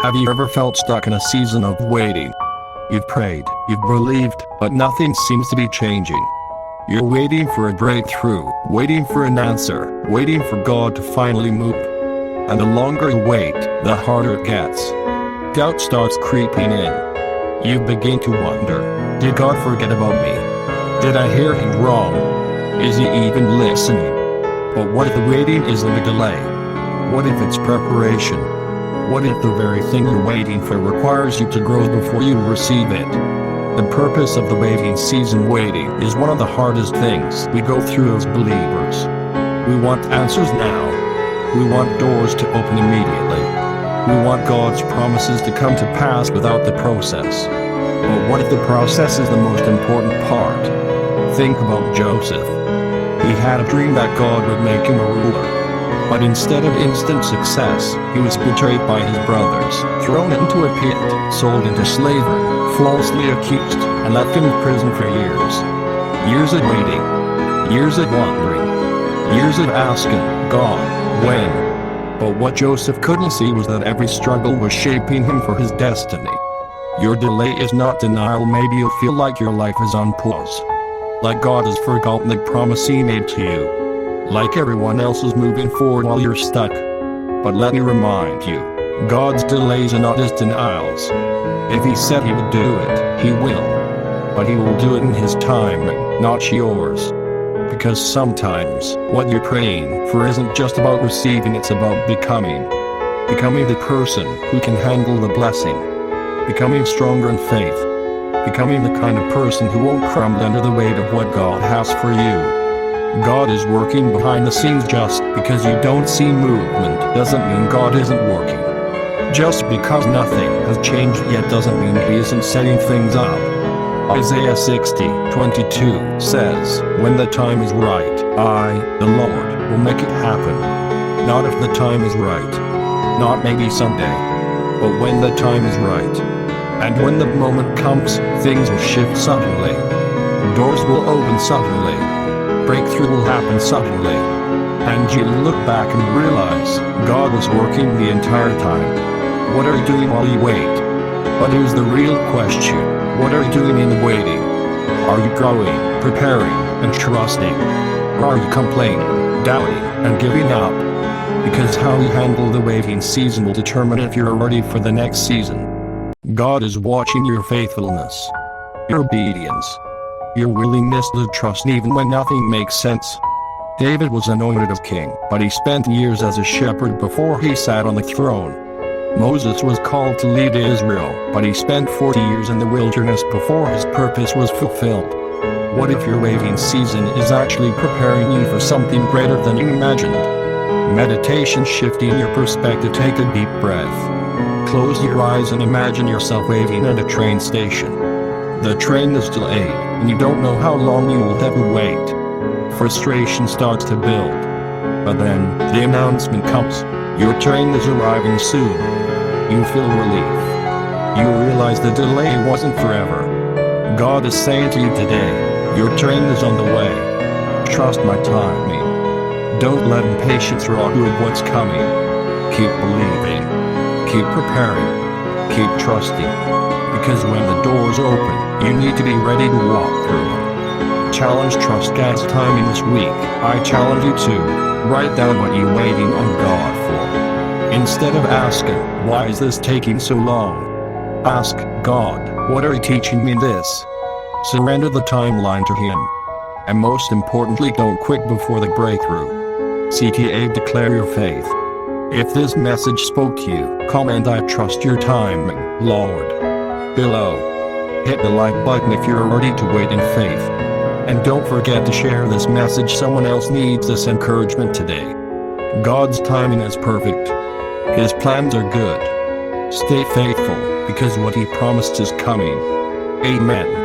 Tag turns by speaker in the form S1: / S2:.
S1: Have you ever felt stuck in a season of waiting? You've prayed, you've believed, but nothing seems to be changing. You're waiting for a breakthrough, waiting for an answer, waiting for God to finally move. And the longer you wait, the harder it gets. Doubt starts creeping in. You begin to wonder, did God forget about me? Did I hear him wrong? Is he even listening? But what if the waiting isn't a delay? What if it's preparation? What if the very thing you're waiting for requires you to grow before you receive it? The purpose of the waiting season. Waiting is one of the hardest things we go through as believers. We want answers now. We want doors to open immediately. We want God's promises to come to pass without the process. But what if the process is the most important part? Think about Joseph. He had a dream that God would make him a ruler. But instead of instant success, he was betrayed by his brothers, thrown into a pit, sold into slavery, falsely accused, and left in prison for years. Years of waiting. Years of wondering. Years of asking, God, when? But what Joseph couldn't see was that every struggle was shaping him for his destiny. Your delay is not denial. Maybe you'll feel like your life is on pause. Like God has forgotten the promise he made to you. Like everyone else is moving forward while you're stuck. But let me remind you, God's delays are not his denials. If he said he would do it, he will. But he will do it in his timing, not yours. Because sometimes, what you're praying for isn't just about receiving, it's about becoming. Becoming the person who can handle the blessing. Becoming stronger in faith. Becoming the kind of person who won't crumble under the weight of what God has for you. God is working behind the scenes. Just because you don't see movement doesn't mean God isn't working. Just because nothing has changed yet doesn't mean he isn't setting things up. Isaiah 60:22 says, "When the time is right, I, the Lord, will make it happen." Not if the time is right. Not maybe someday. But when the time is right. And when the moment comes, things will shift suddenly. Doors will open suddenly. Breakthrough will happen suddenly. And you'll look back and realize God was working the entire time. What are you doing while you wait? But here's the real question. What are you doing in the waiting? Are you growing, preparing, and trusting? Or are you complaining, doubting, and giving up? Because how you handle the waiting season will determine if you're ready for the next season. God is watching your faithfulness, your obedience, your willingness to trust even when nothing makes sense. David was anointed as king, but he spent years as a shepherd before he sat on the throne. Moses was called to lead Israel, but he spent 40 years in the wilderness before his purpose was fulfilled. What if your waiting season is actually preparing you for something greater than you imagined? Meditation. Shifting your perspective. Take a deep breath. Close your eyes and imagine yourself waiting at a train station. The train is delayed, and you don't know how long you will have to wait. Frustration starts to build. But then, the announcement comes. Your train is arriving soon. You feel relief. You realize the delay wasn't forever. God is saying to you today, your train is on the way. Trust my timing. Don't let impatience rob you of what's coming. Keep believing. Keep preparing. Keep trusting. Because when the doors open, you need to be ready to walk through them. Challenge. Trust God's timing. This week, I challenge you to write down what you're waiting on God for. Instead of asking, why is this taking so long? Ask, God, what are you teaching me this? Surrender the timeline to him. And most importantly, don't quit before the breakthrough. CTA. Declare your faith. If this message spoke to you, comment I trust your timing, Lord, below. Hit the like button if you're ready to wait in faith. And don't forget to share this message. Someone else needs this encouragement today. God's timing is perfect. His plans are good. Stay faithful, because what he promised is coming. Amen.